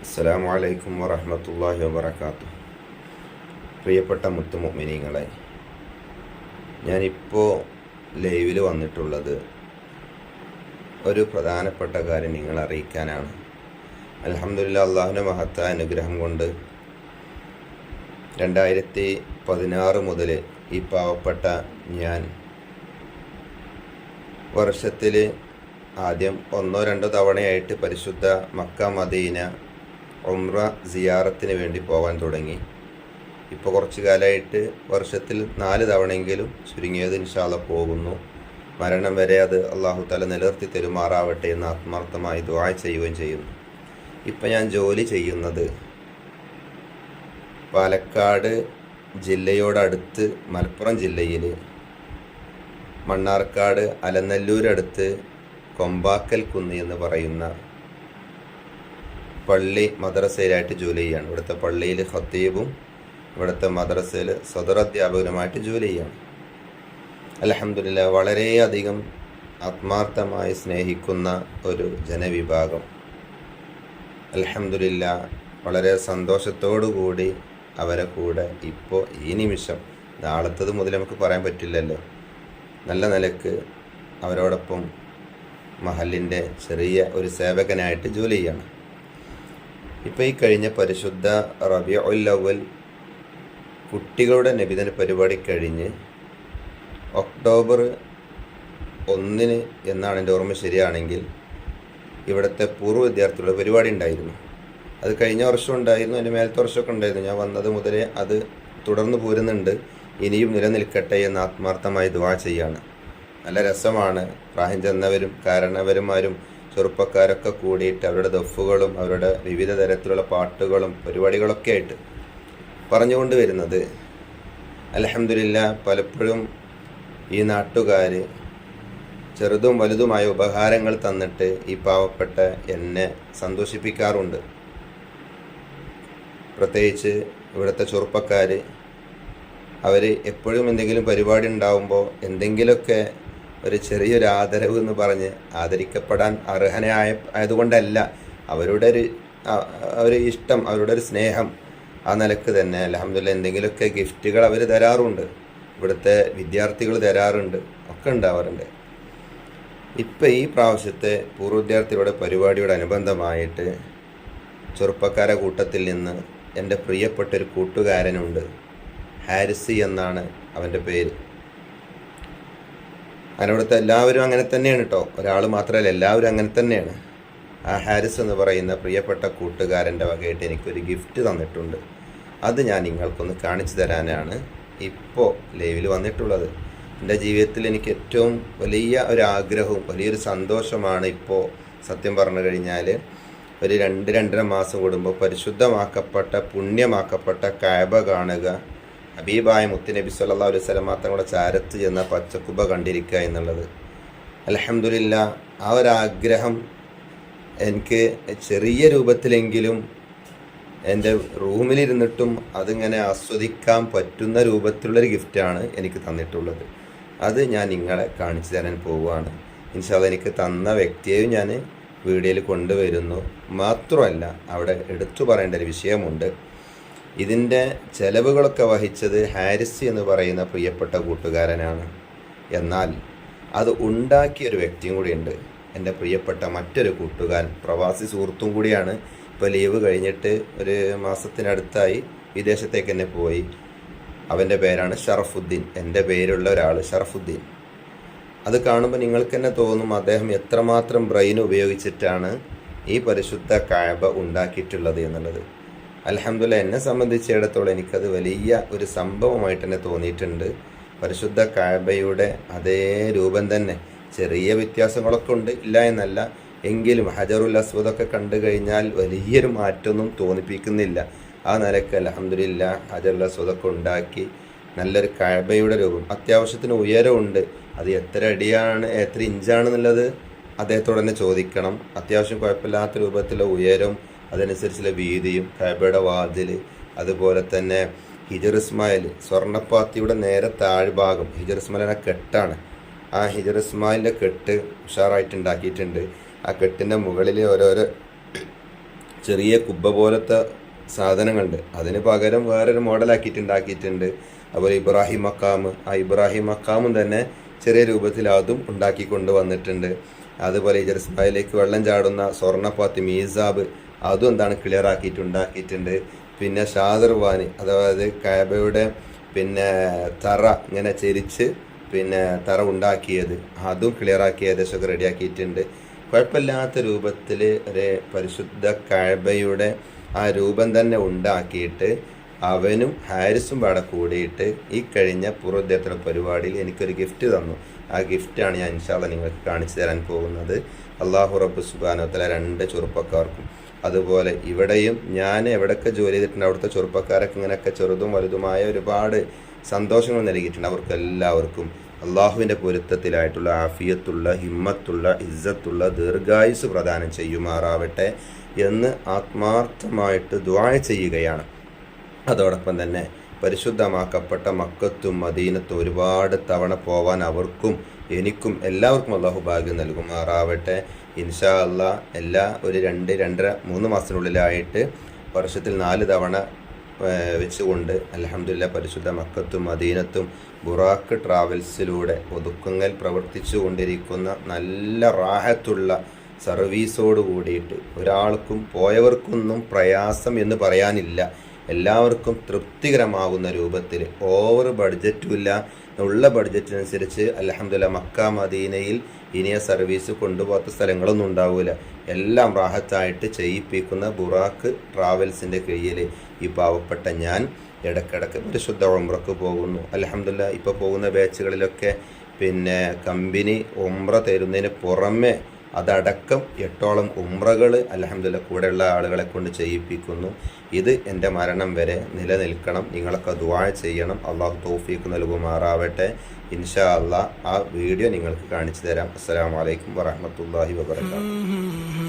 അസ്സലാമു അലൈക്കും വറഹ്മത്തുള്ളാഹി വബറകാതുഹു. പ്രിയപ്പെട്ട മുത്തുമുഅ്മിനീങ്ങളെ, ഞാനിപ്പോൾ ലൈവിൽ വന്നിട്ടുള്ളത് ഒരു പ്രധാനപ്പെട്ട കാര്യം നിങ്ങളെ അറിയിക്കാനാണ്. അൽഹംദുലില്ലാഹ്, അള്ളാഹുവിൻ്റെ മഹത്തായ അനുഗ്രഹം കൊണ്ട് 2016 മുതൽ ഈ പാവപ്പെട്ട ഞാൻ വർഷത്തിൽ ആദ്യം 1-2 തവണയായിട്ട് പരിശുദ്ധ മക്ക മദീന ഉംറ സിയാറത്തിന് വേണ്ടി പോകാൻ തുടങ്ങി. ഇപ്പോൾ കുറച്ച് കാലമായിട്ട് വർഷത്തിൽ 4 തവണയെങ്കിലും ചുരുങ്ങിയത് ഇൻഷാ അല്ലാഹ് പോകുന്നു. മരണം വരെ അത് അള്ളാഹു തആല നിലനിർത്തി തെരുമാറാവട്ടെ എന്ന് ആത്മാർത്ഥമായി ദുആ ചെയ്യുകയും ചെയ്യുന്നു. ഇപ്പം ഞാൻ ജോലി ചെയ്യുന്നത് പാലക്കാട് ജില്ലയോടടുത്ത് മലപ്പുറം ജില്ലയിൽ മണ്ണാർക്കാട് അലനല്ലൂരടുത്ത് കൊമ്പാക്കൽ കുന്ന് എന്ന് പറയുന്ന പള്ളി മദ്രസയിലായിട്ട് ജോലി ചെയ്യാണ്. ഇവിടുത്തെ പള്ളിയിൽ ഖത്തീബും ഇവിടുത്തെ മദ്രസയിൽ സദറധ്യാപകനുമായിട്ട് ജോലി ചെയ്യാണ്. അൽഹംദുലില്ലാഹ്, വളരെയധികം ആത്മാർത്ഥമായി സ്നേഹിക്കുന്ന ഒരു ജനവിഭാഗം. അൽഹംദുലില്ലാഹ്, വളരെ സന്തോഷത്തോടു കൂടി അവരെ കൂടെ ഇപ്പോൾ ഈ നിമിഷം, നാളത്തത് മുതൽ നമുക്ക് പറയാൻ പറ്റില്ലല്ലോ, നല്ല നിലക്ക് അവരോടൊപ്പം മഹലിൻ്റെ ചെറിയ ഒരു സേവകനായിട്ട് ജോലി ചെയ്യാണ്. ഇപ്പോൾ ഈ കഴിഞ്ഞ പരിശുദ്ധ റബീഉൽ അവ്വൽ കുട്ടികളുടെ നബിദിന പരിപാടി കഴിഞ്ഞ് ഒക്ടോബർ 1 എന്നാണ് എൻ്റെ ഓർമ്മ ശരിയാണെങ്കിൽ ഇവിടുത്തെ പൂർവ്വ വിദ്യാർത്ഥികളുടെ പരിപാടി ഉണ്ടായിരുന്നു. അത് കഴിഞ്ഞ വർഷം ഉണ്ടായിരുന്നു, അതിൻ്റെ മേലത്തെ വർഷമൊക്കെ ഉണ്ടായിരുന്നു. ഞാൻ വന്നത് മുതലേ അത് തുടർന്ന് പോരുന്നുണ്ട്. ഇനിയും നിലനിൽക്കട്ടെ എന്ന് ആത്മാർത്ഥമായി ദുആ ചെയ്യാണ്. നല്ല രസമാണ്. പ്രായം ചെന്നവരും കാരണവന്മാരും ചെറുപ്പക്കാരൊക്കെ കൂടിയിട്ട് അവരുടെ ദഫുകളും അവരുടെ വിവിധ തരത്തിലുള്ള പാട്ടുകളും പരിപാടികളൊക്കെ ആയിട്ട് പറഞ്ഞുകൊണ്ട് വരുന്നത്. അൽഹംദുലില്ലാഹ്, പലപ്പോഴും ഈ നാട്ടുകാർ ചെറുതും വലുതുമായ ഉപഹാരങ്ങൾ തന്നിട്ട് ഈ പാവപ്പെട്ട എന്നെ സന്തോഷിപ്പിക്കാറുണ്ട്. പ്രത്യേകിച്ച് ഇവിടുത്തെ ചെറുപ്പക്കാർ, അവർ എപ്പോഴും എന്തെങ്കിലും പരിപാടി ഉണ്ടാവുമ്പോൾ എന്തെങ്കിലുമൊക്കെ ഒരു ചെറിയൊരു ആദരവ് എന്ന് പറഞ്ഞ് ആദരിക്കപ്പെടാൻ ആയതുകൊണ്ടല്ല, അവരുടെ ഒരു ഇഷ്ടം, അവരുടെ ഒരു സ്നേഹം, ആ നിലക്ക് തന്നെ അൽഹംദുലില്ലാഹ് എന്തെങ്കിലുമൊക്കെ ഗിഫ്റ്റുകൾ അവർ തരാറുണ്ട്. ഇവിടുത്തെ വിദ്യാർത്ഥികൾ തരാറുണ്ട്, ഒക്കെ ഉണ്ടാവാറുണ്ട്. ഇപ്പം ഈ പ്രാവശ്യത്തെ പൂർവ്വ വിദ്യാർത്ഥികളുടെ പരിപാടിയോടനുബന്ധമായിട്ട് ചെറുപ്പക്കാരെ കൂട്ടത്തിൽ നിന്ന് എൻ്റെ പ്രിയപ്പെട്ടൊരു കൂട്ടുകാരനുണ്ട്. ഹാരിസി എന്നാണ് അവൻ്റെ പേര്. അതിനവിടുത്തെ എല്ലാവരും അങ്ങനെ തന്നെയാണ് കേട്ടോ, ഒരാൾ മാത്രമല്ല, എല്ലാവരും അങ്ങനെ തന്നെയാണ്. ആ ഹാരിസ് എന്ന് പറയുന്ന പ്രിയപ്പെട്ട കൂട്ടുകാരൻ്റെ വകയായിട്ട് എനിക്കൊരു ഗിഫ്റ്റ് തന്നിട്ടുണ്ട്. അത് ഞാൻ നിങ്ങൾക്കൊന്ന് കാണിച്ചു തരാനാണ് ഇപ്പോൾ ലൈവിൽ വന്നിട്ടുള്ളത്. എൻ്റെ ജീവിതത്തിൽ എനിക്ക് ഏറ്റവും വലിയ ഒരു ആഗ്രഹവും വലിയൊരു സന്തോഷമാണ് ഇപ്പോൾ സത്യം പറഞ്ഞു കഴിഞ്ഞാൽ ഒരു 2-2.5 മാസം കൂടുമ്പോൾ പരിശുദ്ധമാക്കപ്പെട്ട പുണ്യമാക്കപ്പെട്ട കഅബ കാണുക, ഹബീബായ മുത്തുനബി സല്ലല്ലാഹു അലൈഹി വസല്ലം തങ്ങളുടെ ചാരത്ത് ചെന്ന പച്ചക്കുബ കണ്ടിരിക്കുക എന്നുള്ളത്. അൽഹംദുലില്ലാഹ്, ആ ഒരാഗ്രഹം എനിക്ക് ചെറിയ രൂപത്തിലെങ്കിലും എൻ്റെ റൂമിലിരുന്നിട്ടും അതിങ്ങനെ ആസ്വദിക്കാൻ പറ്റുന്ന രൂപത്തിലുള്ളൊരു ഗിഫ്റ്റാണ് എനിക്ക് തന്നിട്ടുള്ളത്. അത് ഞാൻ നിങ്ങളെ കാണിച്ചു തരാൻ പോവുകയാണ്. ഇൻഷാ അല്ലാഹ്, എനിക്ക് തന്ന വ്യക്തിയെയും ഞാൻ വീഡിയോയിൽ കൊണ്ടുവരുന്നു. മാത്രമല്ല, അവിടെ എടുത്തു പറയേണ്ട ഒരു വിഷയമുണ്ട്. ഇതിൻ്റെ ചെലവുകളൊക്കെ വഹിച്ചത് ഹാരിസ് എന്ന് പറയുന്ന പ്രിയപ്പെട്ട കൂട്ടുകാരനാണ്. എന്നാൽ അത് ഉണ്ടാക്കിയൊരു വ്യക്തിയും കൂടിയുണ്ട്, എൻ്റെ പ്രിയപ്പെട്ട മറ്റൊരു കൂട്ടുകാരൻ, പ്രവാസി സുഹൃത്തും കൂടിയാണ്. ഇപ്പോൾ ലീവ് കഴിഞ്ഞിട്ട് ഒരു മാസത്തിനടുത്തായി വിദേശത്തേക്ക് തന്നെ പോയി. അവൻ്റെ പേരാണ് ഷറഫുദ്ദീൻ, എൻ്റെ പേരുള്ള ഒരാൾ ഷറഫുദ്ദീൻ. അത് കാണുമ്പോൾ നിങ്ങൾക്ക് തന്നെ തോന്നും അദ്ദേഹം എത്രമാത്രം ബ്രെയിൻ ഉപയോഗിച്ചിട്ടാണ് ഈ പരിശുദ്ധ കഅബ ഉണ്ടാക്കിയിട്ടുള്ളത് എന്നുള്ളത്. അൽഹംദുലില്ലാഹ്, എന്നെ സംബന്ധിച്ചിടത്തോളം എനിക്കത് വലിയ ഒരു സംഭവമായിട്ട് തന്നെ തോന്നിയിട്ടുണ്ട്. പരിശുദ്ധ കഅബയുടെ അതേ രൂപം തന്നെ, ചെറിയ വ്യത്യാസങ്ങളൊക്കെ ഉണ്ട്, ഇല്ല എന്നല്ല, എങ്കിലും ഹജറുൽ അസ്വദൊക്കെ കണ്ടു കഴിഞ്ഞാൽ വലിയൊരു മാറ്റമൊന്നും തോന്നിപ്പിക്കുന്നില്ല. ആ നിലയ്ക്ക് അൽഹംദുലില്ലാഹ് ഹജറുൽ അസ്വദൊക്കെ ഉണ്ടാക്കി നല്ലൊരു കഅബയുടെ രൂപം. അത്യാവശ്യത്തിന് ഉയരമുണ്ട്. അത് എത്ര അടിയാണ് എത്ര ഇഞ്ചാണെന്നുള്ളത് അദ്ദേഹത്തോട് തന്നെ ചോദിക്കണം. അത്യാവശ്യം കുഴപ്പമില്ലാത്ത രൂപത്തിലുള്ള ഉയരം, അതനുസരിച്ചുള്ള വീതിയും, കഅബയുടെ വാതിൽ, അതുപോലെ തന്നെ ഹിജർ ഇസ്മായിൽ സ്വർണ്ണപ്പാത്തിയുടെ നേരെ താഴ്ഭാഗം ഹിജർ ഇസ്മായിലിൻ്റെ കെട്ടാണ്. ആ ഹിജർ ഇസ്മായിലിൻ്റെ കെട്ട് ഉഷാറായിട്ട് ഉണ്ടാക്കിയിട്ടുണ്ട്. ആ കെട്ടിൻ്റെ മുകളിൽ ഓരോരോ ചെറിയ കുബ്ബ പോലത്തെ സാധനങ്ങളുണ്ട്, അതിന് പകരം വേറൊരു മോഡലാക്കിയിട്ട് ഉണ്ടാക്കിയിട്ടുണ്ട്. അതുപോലെ ഇബ്രാഹിം മക്കാമ്, ആ ഇബ്രാഹിം മക്കാമും തന്നെ ചെറിയ രൂപത്തിൽ അതും ഉണ്ടാക്കി കൊണ്ടുവന്നിട്ടുണ്ട്. അതുപോലെ ഇജർസ്ബായിലേക്ക് വെള്ളം ചാടുന്ന സ്വർണ്ണപ്പാത്തി മീസാബ്, അതും എന്താണ് ക്ലിയർ ആക്കിയിട്ട് ഉണ്ടാക്കിയിട്ടുണ്ട്. പിന്നെ ഷാദർവാന്, അതായത് കഅബയുടെ പിന്നെ തറ ഇങ്ങനെ ചെരിച്ച് പിന്നെ തറ ഉണ്ടാക്കിയത്, അതും ക്ലിയർ ആക്കി ഏകദേശമൊക്കെ റെഡിയാക്കിയിട്ടുണ്ട്. കുഴപ്പമില്ലാത്ത രൂപത്തിൽ ഒരു പരിശുദ്ധ കഅബയുടെ ആ രൂപം തന്നെ ഉണ്ടാക്കിയിട്ട് അവനും ഹാരിസും പാടെ കൂടിയിട്ട് ഈ കഴിഞ്ഞ പൂർവ്വോദ്യത്ര പരിപാടിയിൽ എനിക്കൊരു ഗിഫ്റ്റ് തന്നു. ആ ഗിഫ്റ്റാണ് ഞാൻ ഇൻഷാ അല്ലാഹ് നിങ്ങൾക്ക് കാണിച്ചു തരാൻ പോകുന്നത്. അല്ലാഹു റബ്ബ് സുബ്ഹാനഹു വ തആല 2 ചെറുപ്പക്കാർക്കും അതുപോലെ ഇവിടെയും ഞാൻ എവിടെയൊക്കെ ജോലി ചെയ്തിട്ടുണ്ട് അവിടുത്തെ ചെറുപ്പക്കാരൊക്കെ ഇങ്ങനെയൊക്കെ ചെറുതും വലുതുമായ ഒരുപാട് സന്തോഷങ്ങൾ നൽകിയിട്ടുണ്ട്. അവർക്കെല്ലാവർക്കും അള്ളാഹുവിൻ്റെ പൊരുത്തത്തിലായിട്ടുള്ള ആഫിയത്തുള്ള, ഹിമ്മത്തുള്ള, ഇസ്സത്തുള്ള ദീർഘായുസ് പ്രദാനം ചെയ്യുമാറാവട്ടെ എന്ന് ആത്മാർത്ഥമായിട്ട് ദുആ ചെയ്യുകയാണ്. അതോടൊപ്പം തന്നെ പരിശുദ്ധമാക്കപ്പെട്ട മക്കത്തും മദീനത്തും ഒരുപാട് തവണ പോവാൻ അവർക്കും എനിക്കും എല്ലാവർക്കും അള്ളാഹു ഭാഗ്യം നൽകുമാറാവട്ടെ. ഇൻഷാ അല്ലാ എല്ലാ ഒരു 2, 2.5, 3 മാസത്തിനുള്ളിലായിട്ട് വർഷത്തിൽ 4 തവണ വെച്ചുകൊണ്ട് അൽഹംദുലില്ലാഹ് പരിശുദ്ധ മക്കത്തും മദീനത്തും ബുറാക്ക് ട്രാവൽസിലൂടെ ഒതുക്കങ്ങൾ പ്രവർത്തിച്ചു കൊണ്ടിരിക്കുന്ന നല്ല റാഹത്തുള്ള സർവീസോട് കൂടിയിട്ട് ഒരാൾക്കും പോയവർക്കൊന്നും പ്രയാസം എന്ന് പറയാനില്ല. എല്ലാവർക്കും തൃപ്തികരമാകുന്ന രൂപത്തിൽ ഓവർ ബഡ്ജറ്റുമില്ല, ഉള്ള ബഡ്ജറ്റിനനുസരിച്ച് അൽഹംദുലില്ലാഹ് മക്ക മദീനയിൽ ഇനിയ സർവീസ് കൊണ്ടുപോകാത്ത സ്ഥലങ്ങളൊന്നും ഉണ്ടാവില്ല. എല്ലാം റാഹത്തായിട്ട് ചെയ്യിപ്പിക്കുന്ന ബുറാക്ക് ട്രാവൽസിൻ്റെ കീഴിൽ ഈ പാവപ്പെട്ട ഞാൻ ഇടയ്ക്കിടയ്ക്ക് പരിശുദ്ധ ഉംറക്ക് പോകുന്നു. അൽഹംദുലില്ലാഹ് ഇപ്പോൾ പോകുന്ന ബാച്ചുകളിലൊക്കെ പിന്നെ കമ്പനി ഉംറ തരുന്നതിന് പുറമെ അതടക്കം 8ഓളം ഉംറകൾ അൽഹംദുലില്ലാഹ് കൂടെയുള്ള ആളുകളെ കൊണ്ട് ചെയ്യിപ്പിക്കുന്നു. ഇത് എൻ്റെ മരണം വരെ നിലനിൽക്കണം. നിങ്ങളൊക്കെ ദുആ ചെയ്യണം. അള്ളാഹു തൗഫീഖ് നൽകുമാറാവട്ടെ. ഇൻഷാ അല്ലാഹ് ആ വീഡിയോ നിങ്ങൾക്ക് കാണിച്ചു തരാം. അസ്സലാമു അലൈക്കും വറഹ്മത്തുള്ളാഹി വബറകാതുഹു.